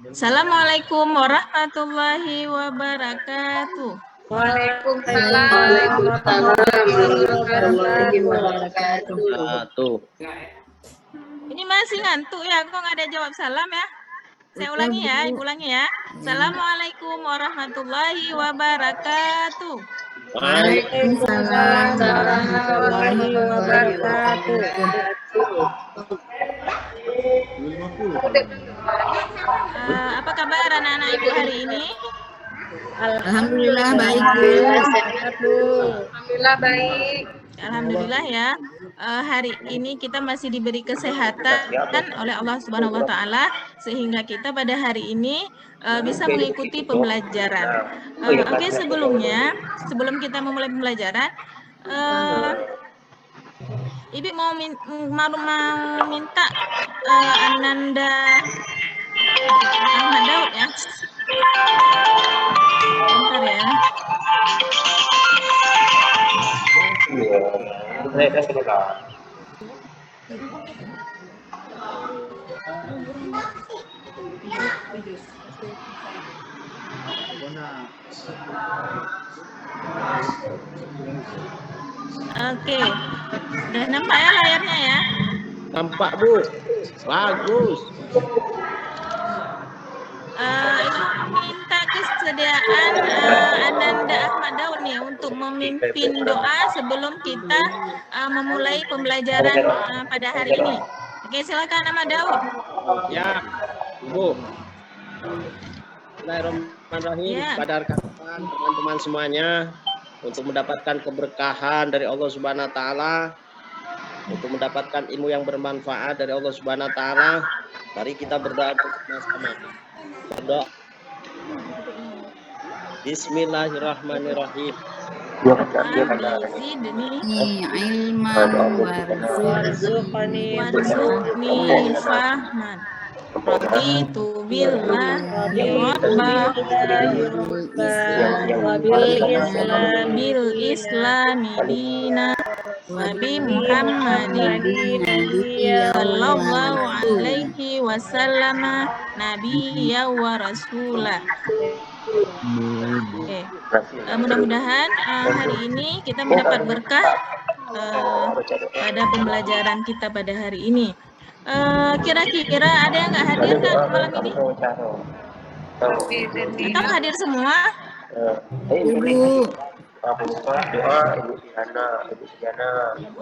Assalamualaikum warahmatullahi wabarakatuh. Waalaikumsalam warahmatullahi wabarakatuh. Ini masih ngantuk ya, kok nggak ada jawab salam ya? Saya ulangi ya, Ibu ulangi ya. Assalamualaikum warahmatullahi wabarakatuh. Waalaikumsalam warahmatullahi wabarakatuh. Apa kabar anak-anak Ibu hari ini? Alhamdulillah baik, Bu. Sehat, Bu. Alhamdulillah baik. Alhamdulillah ya. Hari ini kita masih diberi kesehatan oleh Allah Subhanahu wa taala sehingga kita pada hari ini bisa mengikuti pembelajaran. Oke, sebelum kita memulai pembelajaran, Ibu mau minta Ananda Ahmad Daud ya. Bentar ya. Oke, udah nampak ya layarnya ya? Nampak, Bu. Bagus. Ibu minta kesediaan Ananda Ahmad Daud nih untuk memimpin doa sebelum kita memulai pembelajaran pada hari ini. Oke, silakan Ahmad Daud. Ya, Bu. Bismillahirrahmanirrahim. Ya. Pada rekan-rekan, teman-teman semuanya, untuk mendapatkan keberkahan dari Allah Subhanahu wa taala, untuk mendapatkan ilmu yang bermanfaat dari Allah Subhanahu wa taala, mari kita berdoa bersama-sama. Berdoa. Bismillahirrahmanirrahim. Zidni Ilman warzuqni fahman. Raditu billahi bil islami dina wa bi Muhammadin sallallahu alaihi wasallam nabiyya wa rasulah. Oke. Mudah-mudahan hari ini kita mendapat berkah pada pembelajaran kita pada hari ini. Kira-kira ada yang nggak hadir nggak malam ini? Atau hadir semua? Ibu.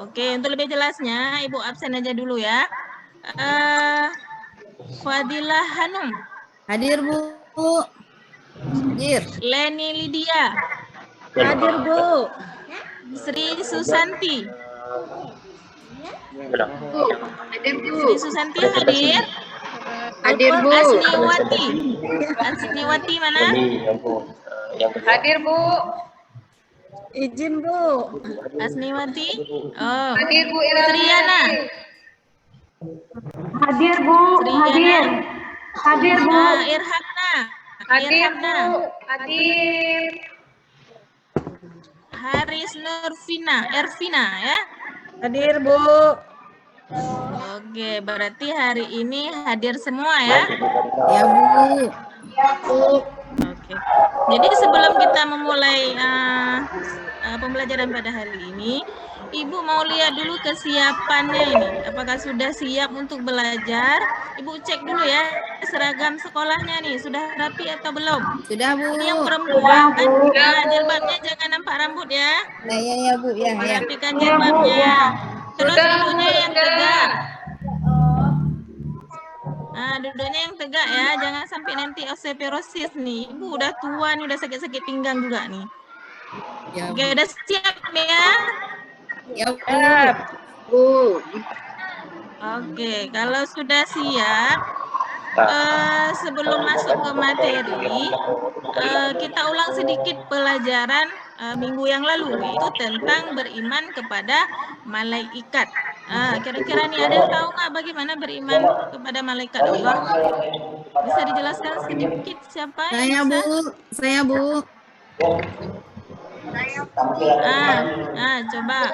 Oke, untuk lebih jelasnya Ibu absen aja dulu ya. Fadilah Hanum. Hadir, Bu. Hadir. Leni Lydia. Hadir, Bu. Sri Susanti. Sri Susanti hadir. Hadir, Bu. Asniwati mana? Hadir, Bu. Izin, Bu. Asniwati. Oh. Hadir, Bu. Triana. Hadir, Bu. Hadir. Hadir, Bu. Irhana. Hadir, Bu. Hadir. Haris Ervina ya. Hadir, Bu. Oke, berarti hari ini hadir semua ya. Ya, Bu. Oke. Jadi sebelum kita memulai pembelajaran pada hari ini, Ibu mau lihat dulu kesiapannya ini. Apakah sudah siap untuk belajar? Ibu cek dulu ya seragam sekolahnya nih, sudah rapi atau belum? Sudah, Bu. Ini yang perempuan, jilbabnya jangan nampak rambut ya. Ya, Bu. Ya. Rapikan jilbabnya. Terus duduknya yang tegak. Duduknya yang tegak ya, jangan sampai nanti osteoporosis nih. Ibu udah tua nih, udah sakit-sakit pinggang juga nih. Ya, Oke, udah siap ya? Ya, Bu. Oke, kalau sudah siap, sebelum masuk ke materi, kita ulang sedikit pelajaran minggu yang lalu, yaitu tentang beriman kepada malaikat. Kira-kira nih ada yang tahu nggak bagaimana beriman kepada malaikat Allah? Bisa dijelaskan sedikit siapa yang bisa? Saya, Bu. Coba.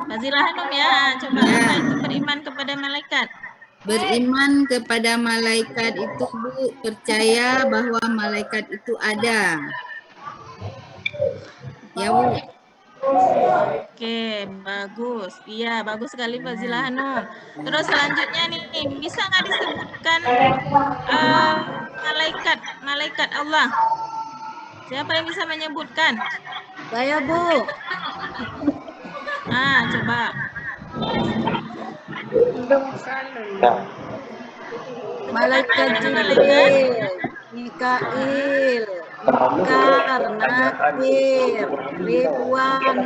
Fazilah Hanum ya, coba apa itu beriman kepada malaikat? Beriman kepada malaikat itu, Bu. Percaya bahwa malaikat itu ada. Ya, Bu. Oke, bagus. Iya, bagus sekali Fazilah Hanum. Terus selanjutnya nih, bisa nggak disebutkan malaikat Allah? Siapa yang bisa menyebutkan? Saya, Bu. Coba. Malaikat Jibril, Mikail, Munkar, Nakir, Ridwan,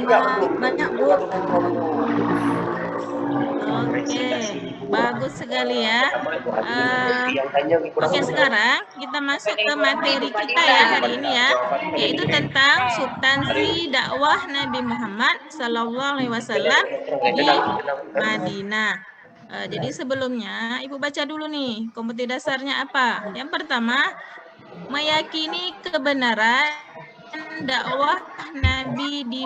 banyak, Bu. Oke, bagus sekali ya. Oke, sekarang kita masuk ke materi kita ya hari ini ya, yaitu tentang substansi dakwah Nabi Muhammad SAW di Madinah. Jadi sebelumnya Ibu baca dulu nih kompetensi dasarnya apa. Yang pertama, meyakini kebenaran dakwah Nabi di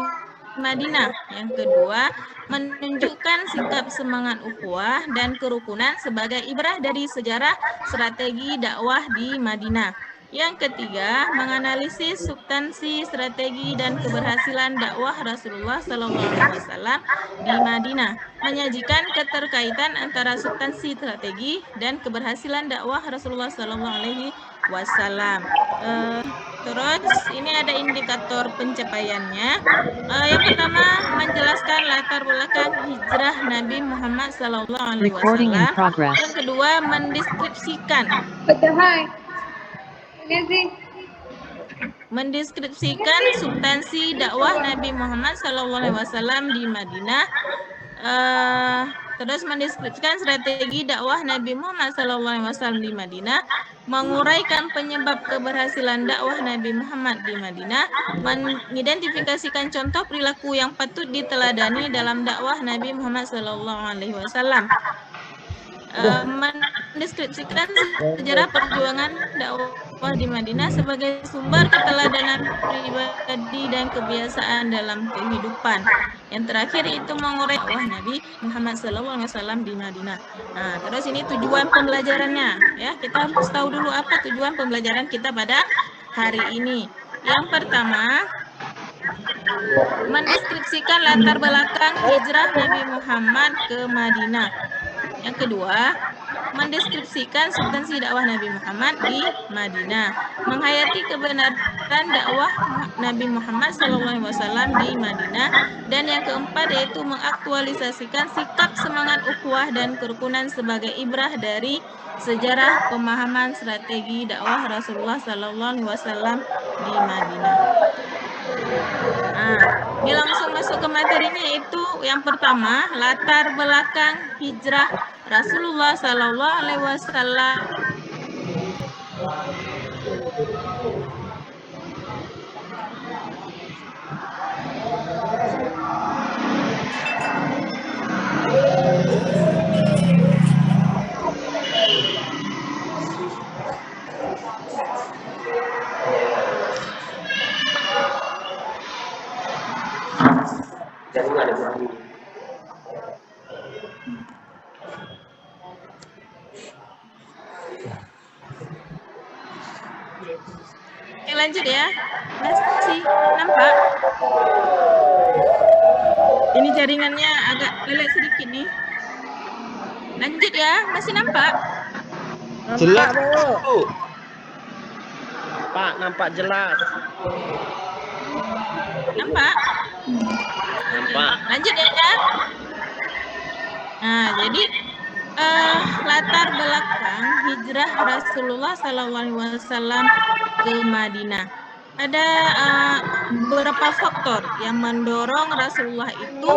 Madinah. Yang kedua, menunjukkan sikap semangat ukhuwah dan kerukunan sebagai ibrah dari sejarah strategi dakwah di Madinah. Yang ketiga, menganalisis substansi, strategi, dan keberhasilan dakwah Rasulullah SAW di Madinah, menyajikan keterkaitan antara substansi, strategi, dan keberhasilan dakwah Rasulullah SAW. Terus ini ada indikator pencapaiannya. Yang pertama, menjelaskan latar belakang hijrah Nabi Muhammad SAW. Yang kedua, mendeskripsikan substansi dakwah Nabi Muhammad SAW di Madinah. Terus mendeskripsikan strategi dakwah Nabi Muhammad SAW di Madinah, menguraikan penyebab keberhasilan dakwah Nabi Muhammad di Madinah, mengidentifikasikan contoh perilaku yang patut diteladani dalam dakwah Nabi Muhammad SAW, mendeskripsikan sejarah perjuangan dakwah di Madinah sebagai sumber keteladanan pribadi dan kebiasaan dalam kehidupan. Yang terakhir itu mengurai dakwah Nabi Muhammad SAW di Madinah. Terus ini tujuan pembelajarannya ya. Kita harus tahu dulu apa tujuan pembelajaran kita pada hari ini. Yang pertama, mendeskripsikan latar belakang hijrah Nabi Muhammad ke Madinah. Yang kedua, mendeskripsikan substansi dakwah Nabi Muhammad di Madinah, menghayati kebenaran dakwah Nabi Muhammad SAW di Madinah, dan yang keempat yaitu mengaktualisasikan sikap semangat ukhuwah dan kerukunan sebagai ibrah dari sejarah pemahaman strategi dakwah Rasulullah SAW di Madinah. Ini langsung masuk ke materinya, yaitu yang pertama, latar belakang hijrah Rasulullah SAW. Oke, lanjut ya. Masih nampak? Ini jaringannya agak lelet sedikit nih. Lanjut ya, masih nampak? Jelas, Bu. Pak, nampak jelas. Nampak? Nampak. Lanjut ya. Jadi latar belakang hijrah Rasulullah SAW ke Madinah. Ada beberapa faktor yang mendorong Rasulullah itu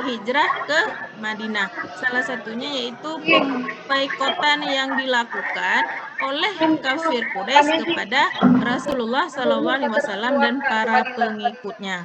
hijrah ke Madinah. Salah satunya yaitu pemboikotan yang dilakukan oleh kafir Quraisy kepada Rasulullah SAW dan para pengikutnya.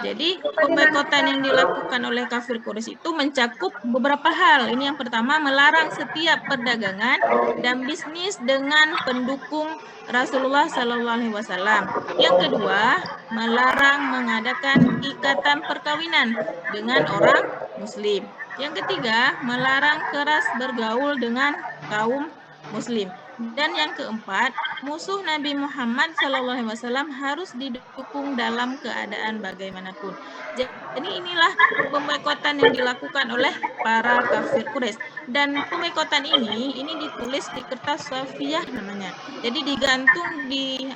Jadi pemboikotan yang dilakukan oleh kafir Quraisy itu mencakup beberapa hal. Ini yang pertama, melarang setiap perdagangan dan bisnis dengan pendukung Rasulullah SAW. Yang kedua, melarang mengadakan ikatan perkawinan dengan orang Muslim. Yang ketiga, melarang keras bergaul dengan kaum muslim. Dan yang keempat, musuh Nabi Muhammad SAW harus didukung dalam keadaan bagaimanapun. Jadi inilah pemboikotan yang dilakukan oleh para kafir Quraisy. Dan pemboikotan ini ditulis di kertas Safiyah namanya. Jadi digantung di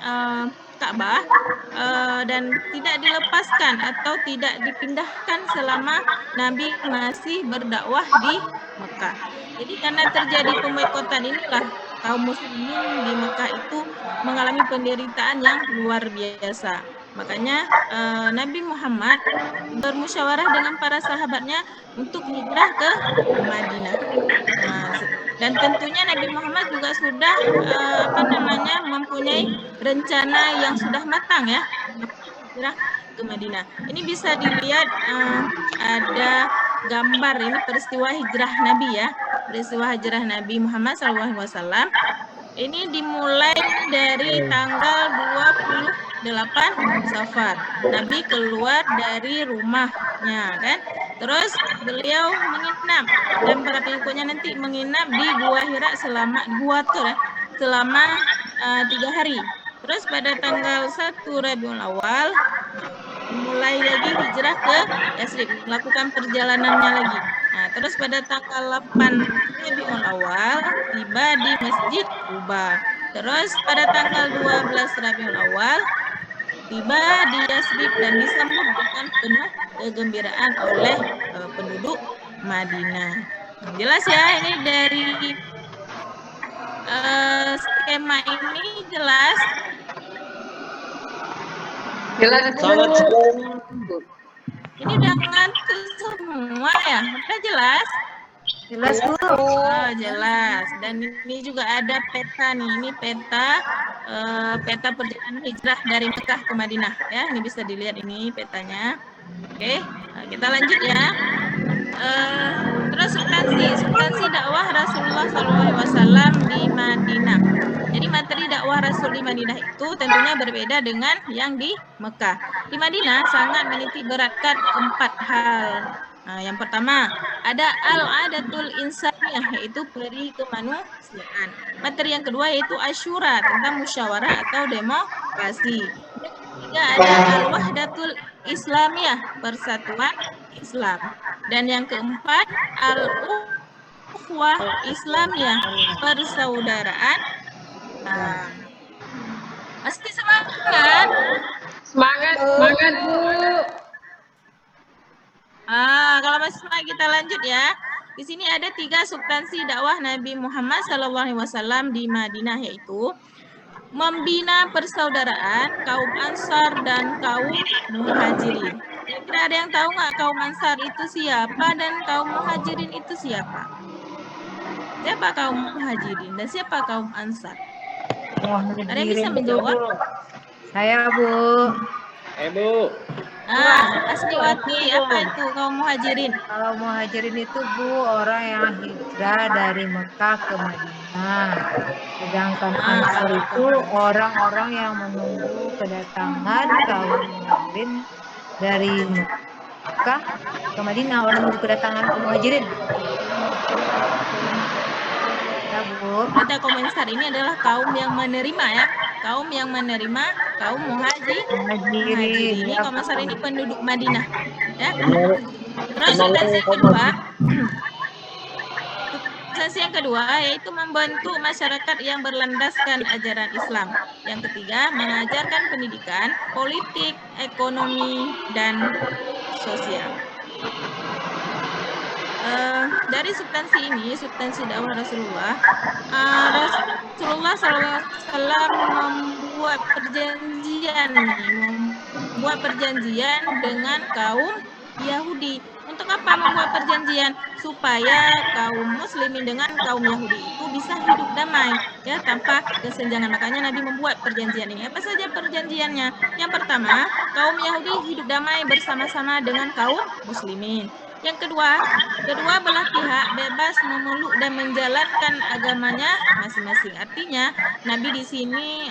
Ka'bah dan tidak dilepaskan atau tidak dipindahkan selama Nabi masih berdakwah di Mekah. Jadi karena terjadi pemboikotan inilah kaum muslimin di Mekah itu mengalami penderitaan yang luar biasa. Makanya Nabi Muhammad bermusyawarah dengan para sahabatnya untuk hijrah ke Madinah. Dan tentunya Nabi Muhammad juga sudah mempunyai rencana yang sudah matang ya, hijrah ke Madinah. Ini bisa dilihat ada gambar ini peristiwa hijrah Nabi ya, peristiwa hijrah Nabi Muhammad SAW. Ini dimulai dari tanggal 28 Safar. Nabi keluar dari rumahnya kan. Terus beliau menginap dan para pengikutnya nanti menginap di Gua Hira selama 3 hari. Terus pada tanggal 1 Rabiul Awal mulai lagi hijrah ke Yasrib, melakukan perjalanannya lagi. Nah, terus pada tanggal 8 Rabiul Awal tiba di Masjid Quba. Terus pada tanggal 12 Rabiul Awal tiba di Yasrib dan disambut dengan penuh kegembiraan oleh penduduk Madinah. Jelas ya, ini dari skema ini jelas. Jelas Sangat Ini udah ngantuk semua ya, udah jelas? Jelas, Bu. Oh, jelas. Dan ini juga ada peta nih, ini peta perjalanan hijrah dari Mekah ke Madinah ya. Ini bisa dilihat ini petanya. Oke, nah, kita lanjut ya. Terus substansi dakwah Rasulullah SAW di Madinah. Jadi materi dakwah Rasul di Madinah itu tentunya berbeda dengan yang di Mekah. Di Madinah sangat menitik beratkan 4 hal. Nah, yang pertama ada al-adatul insaniyah, yaitu peri kemanusiaan. Materi yang kedua yaitu asyura, tentang musyawarah atau demokrasi. Yang ketiga ada al-wahdatul islamiyah, persatuan Islam. Dan yang keempat al-ukhwah islamiyah, persaudaraan. Nah, masih semangat? Semangat, Bu. Kalau masih semangat kita lanjut ya. Di sini ada 3 substansi dakwah Nabi Muhammad SAW di Madinah, yaitu membina persaudaraan kaum Ansar dan kaum Muhajirin. Kira-kira ada yang tahu nggak kaum Ansar itu siapa dan kaum Muhajirin itu siapa? Siapa kaum Muhajirin dan siapa kaum Ansar? Ada yang bisa menjawab? Saya, Bu. Bu. Asliwati, apa itu kaum Muhajirin? Kalau Muhajirin itu, Bu, orang yang hijrah dari Mekah ke Madinah. Sedangkan Ansar itu orang-orang yang menunggu kedatangan kaum Muhajirin dari Mekah ke Madinah. Orang menunggu kedatangan kaum Muhajirin. Ya, Bu. Berarti kaum Ansar ini adalah kaum yang menerima ya. Kaum yang menerima kaum Muhajirin. Ini kaum Ansar ini penduduk Madinah ya. Terus substansi yang kedua yaitu membantu masyarakat yang berlandaskan ajaran Islam. Yang ketiga, mengajarkan pendidikan, politik, ekonomi, dan sosial. Dari substansi ini, substansi dakwah Rasulullah SAW membuat perjanjian dengan kaum Yahudi. Untuk apa membuat perjanjian? Supaya kaum muslimin dengan kaum Yahudi itu bisa hidup damai ya, tanpa kesenjangan. Makanya Nabi membuat perjanjian ini. Apa saja perjanjiannya? Yang pertama, kaum Yahudi hidup damai bersama-sama dengan kaum muslimin. Yang kedua belah pihak bebas memeluk dan menjalankan agamanya masing-masing. Artinya Nabi di sini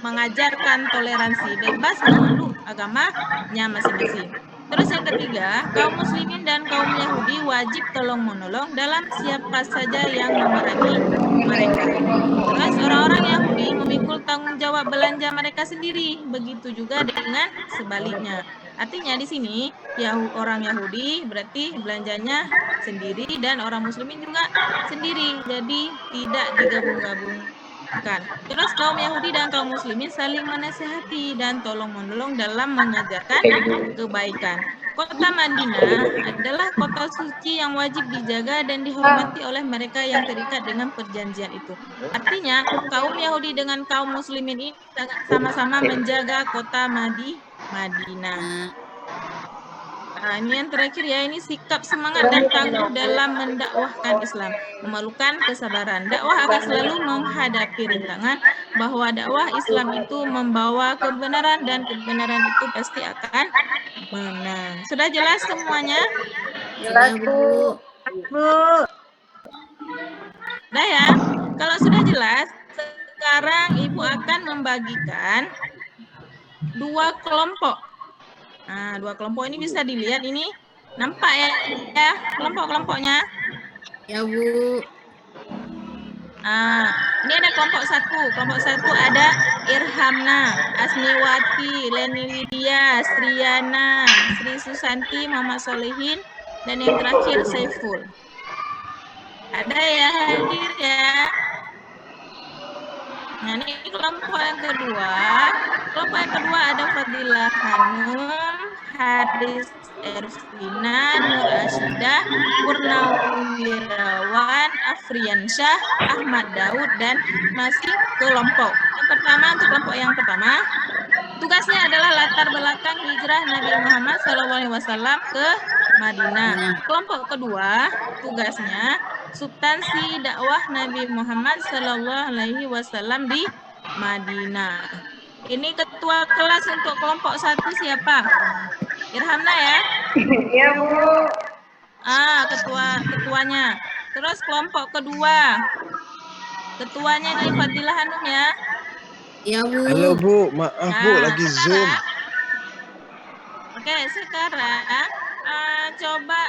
mengajarkan toleransi, bebas memeluk agamanya masing-masing. Terus yang ketiga, kaum muslimin dan kaum Yahudi wajib tolong-menolong dalam siapa saja yang memerangi mereka. Terus orang-orang Yahudi memikul tanggung jawab belanja mereka sendiri. Begitu juga dengan sebaliknya. Artinya di sini orang Yahudi berarti belanjanya sendiri dan orang muslimin juga sendiri. Jadi tidak digabung-gabungkan. Terus kaum Yahudi dan kaum muslimin saling menasihati dan tolong-menolong dalam mengajarkan kebaikan. Kota Madinah adalah kota suci yang wajib dijaga dan dihormati oleh mereka yang terikat dengan perjanjian itu. Artinya, kaum Yahudi dengan kaum muslimin ini sama-sama menjaga kota Madinah. Nah, ini yang terakhir ya, ini sikap semangat dan tangguh dalam mendakwahkan Islam, memerlukan kesabaran. Dakwah akan selalu menghadapi rintangan, bahwa dakwah Islam itu membawa kebenaran dan kebenaran itu pasti akan menang. Sudah jelas semuanya? Sudah, Bu. Bu. Nah ya, kalau sudah jelas, sekarang Ibu akan membagikan 2 kelompok. Nah, 2 kelompok ini bisa dilihat ini. Nampak ya kelompok-kelompoknya? Ya, Bu. Nah, ini ada kelompok 1. Kelompok 1 ada Irhamna, Asmiwati, Leni Lydia, Striana, Sri Susanti, Muhammad Solehin, dan yang terakhir Saiful. Ada ya hadir ya? Nah, ini kelompok yang kedua. Kelompok yang kedua ada Fadilah Hanum, Haris Ervina, Nur Asyidah, Purnawirawan, Afriansyah, Ahmad Daud, dan masih kelompok. Yang pertama, untuk kelompok yang pertama, tugasnya adalah latar belakang hijrah Nabi Muhammad SAW ke Madinah. Kelompok kedua, tugasnya substansi dakwah Nabi Muhammad SAW di Madinah. Ini ketua kelas untuk kelompok 1 siapa? Irhamna ya? Iya, Bu. Ketuanya. Terus kelompok kedua, ketuanya ini Fadilah Hanum ya? Ya, Bu. Halo Bu, maaf Bu, lagi Zoom. Oke, sekarang coba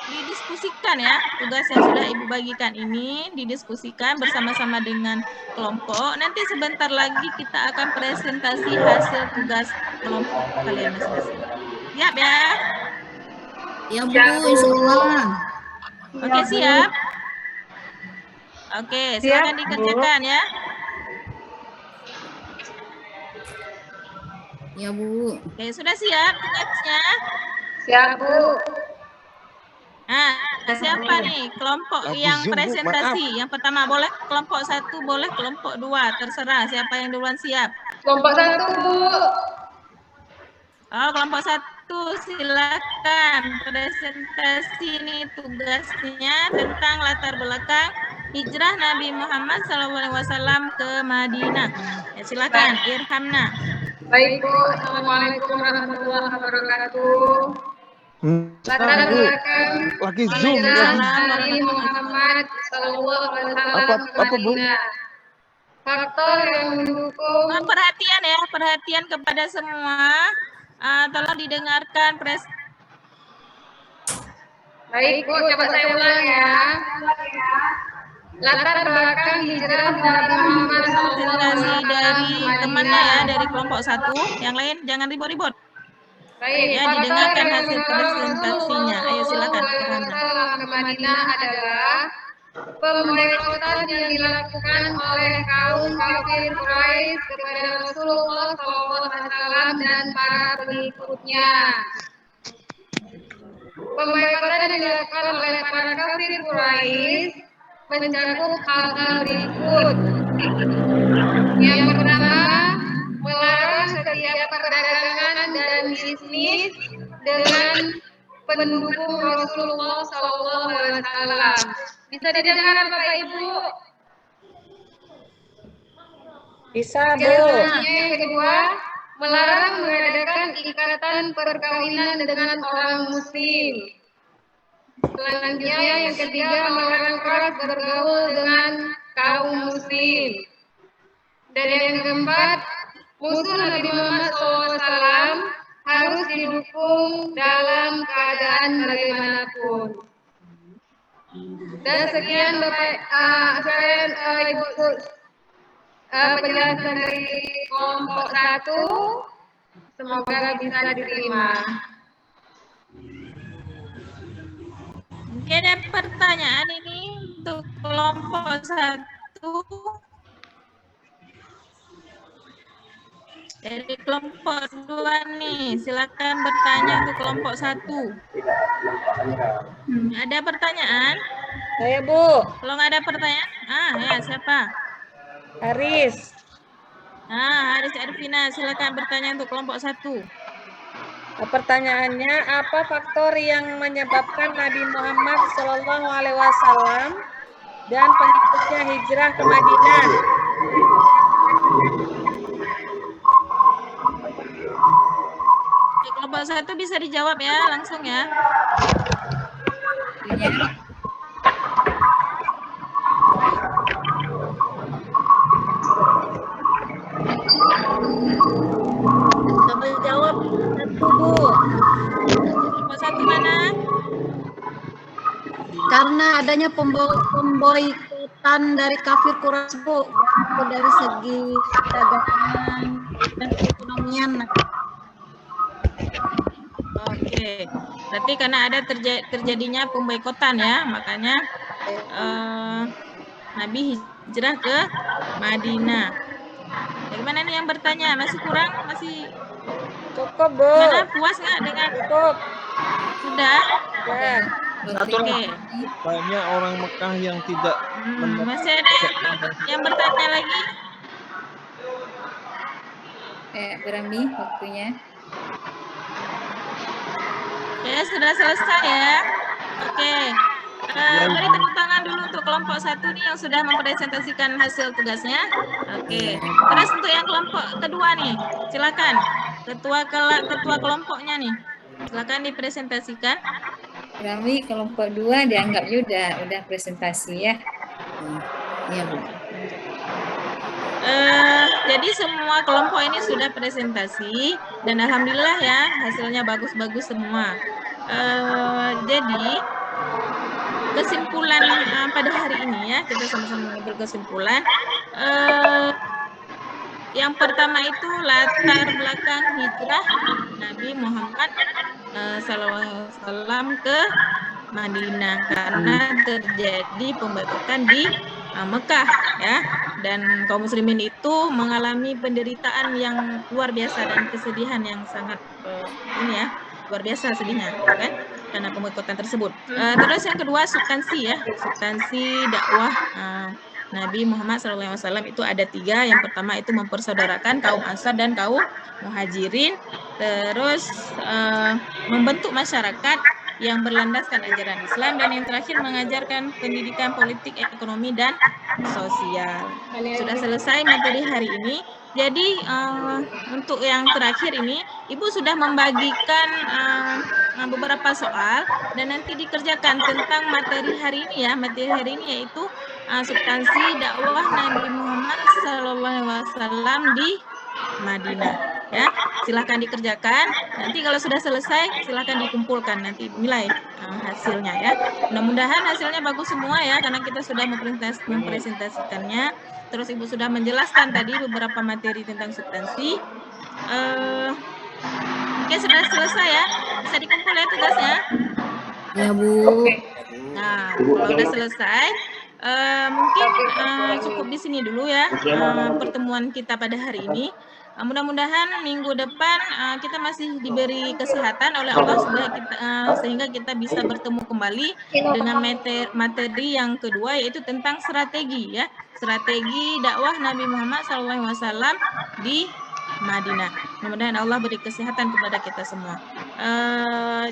didiskusikan ya, tugas yang sudah Ibu bagikan ini didiskusikan bersama-sama dengan kelompok. Nanti sebentar lagi kita akan presentasi hasil tugas kelompok kalian masing-masing. Siap ya? Ya, Bu, insyaallah. Oke, siap? Oke, silakan dikerjakan ya. Ya, Bu. Oke, sudah siap tugasnya? Siap, Bu. Nah, siapa nih kelompok Lagi yang Zoom, Bu, presentasi? Yang pertama boleh kelompok 1, boleh kelompok 2, terserah siapa yang duluan siap. Kelompok 1, Bu. Oh, kelompok 1 silakan presentasi ini tugasnya tentang latar belakang hijrah Nabi Muhammad SAW ke Madinah. Ya, silakan Irhamna. Baik, Bu. Assalamualaikum warahmatullahi wabarakatuh. Latar belakang Lagi Zoom. Nabi Muhammad sallallahu alaihi wasallam ke Madinah. Faktor yang mendukung. Perhatian ya, perhatian kepada semua. Tolong didengarkan Baik, Bu, coba saya ulang ya. Latar belakang hijrah Nabi Muhammad sallallahu alaihi presentasi wasallam dari ke temannya ya, Madinah. dari kelompok 1. Yang lain jangan ribut-ribut. Baik, Ya, faktor didengarkan yang hasil mendorong presentasinya. Ayo silakan Rasulullah Irhamna. SAW ke Madinah adalah pemboikotan yang dilakukan oleh kaum kafir Quraisy kepada Rasulullah SAW dan para pengikutnya. Pemboikotan yang dilakukan oleh para kafir Quraisy mencakup hal-hal berikut. Yang pertama, melarang setiap perdagangan dan bisnis dengan pendukung Rasulullah SAW. Bisa didengar Bapak Ibu? Bisa, Yang kedua, melarang mengadakan ikatan perkawinan dengan orang muslim. Selanjutnya yang ketiga, melarang keras bergaul dengan kaum muslim. Dan yang keempat, musuh Nabi Muhammad SAW harus didukung dalam keadaan bagaimanapun. Dan sekian Bapak sekalian Ibu penjelasan dari kelompok 1, semoga bisa diterima. Mungkin ada pertanyaan ini untuk kelompok 1. Dari kelompok 2 nih, silakan bertanya untuk kelompok 1. Ada pertanyaan? Saya, Bu. Kalau nggak ada pertanyaan, ya siapa? Haris. Haris Arvina, silakan bertanya untuk kelompok 1. Pertanyaannya, apa faktor yang menyebabkan Nabi Muhammad SAW dan pengikutnya hijrah ke Madinah? Kelompok 1 bisa dijawab ya, langsung ya. Coba jawab 1, Bu. Kelompok 1 mana? Karena adanya pemboikotan dari kafir Quraisy, Bu, dari segi perdagangan dan perekonomian. Oke, berarti karena ada terjadinya pemboikotan ya, makanya Nabi hijrah ke Madinah. Bagaimana nih yang bertanya? Masih kurang? Masih cukup, Bu? Mana puas nggak dengan cukup? Sudah? Ya. Oke. Banyak orang Mekah yang tidak masih ada yang bertanya lagi? Berami waktunya. Ya, sudah selesai ya. Oke. Beri tepuk tangan dulu untuk kelompok 1 nih yang sudah mempresentasikan hasil tugasnya. Oke. Terus untuk yang kelompok kedua nih, silakan. Ketua kelompoknya nih. Silakan dipresentasikan. Berami kelompok 2 dianggap udah presentasi ya. Iya, Bu. Jadi semua kelompok ini sudah presentasi dan alhamdulillah ya hasilnya bagus-bagus semua. Jadi kesimpulan pada hari ini ya, kita sama-sama berkesimpulan. Yang pertama itu latar belakang hijrah Nabi Muhammad SAW ke Madinah karena terjadi pemboikotan di Mekah ya, dan kaum muslimin itu mengalami penderitaan yang luar biasa dan kesedihan yang sangat luar biasa sedihnya kan karena pemboikotan tersebut. Terus yang kedua substansi dakwah Nabi Muhammad SAW itu ada 3. Yang pertama itu mempersaudarakan kaum Ansar dan kaum Muhajirin, terus membentuk masyarakat yang berlandaskan ajaran Islam, dan yang terakhir mengajarkan pendidikan politik, ekonomi, dan sosial. Sudah selesai materi hari ini. Jadi untuk yang terakhir ini Ibu sudah membagikan beberapa soal dan nanti dikerjakan tentang materi hari ini ya. Materi hari ini yaitu substansi dakwah Nabi Muhammad SAW di Madinah ya. Silahkan dikerjakan. Nanti kalau sudah selesai silahkan dikumpulkan nanti nilai hasilnya ya. Mudah-mudahan hasilnya bagus semua ya, karena kita sudah mempresentasikannya. Terus Ibu sudah menjelaskan tadi beberapa materi tentang substansi. Oke, sudah selesai ya. Bisa dikumpul ya tugasnya. Ya, Bu. Nah, kalau sudah selesai, mungkin cukup di sini dulu ya pertemuan kita pada hari ini. Mudah-mudahan minggu depan kita masih diberi kesehatan oleh Allah sehingga kita bisa bertemu kembali dengan materi yang kedua, yaitu tentang strategi ya, strategi dakwah Nabi Muhammad SAW di Madinah. Mudah-mudahan Allah beri kesehatan kepada kita semua.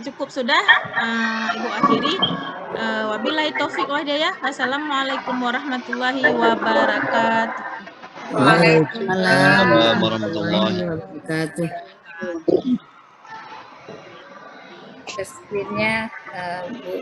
Cukup sudah Ibu akhiri. Wabillahi taufiq wal hidayah. Wassalamualaikum warahmatullahi wabarakatuh. Waalaikumsalam warahmatullahi wabarakatuh. Kesempatnya Bu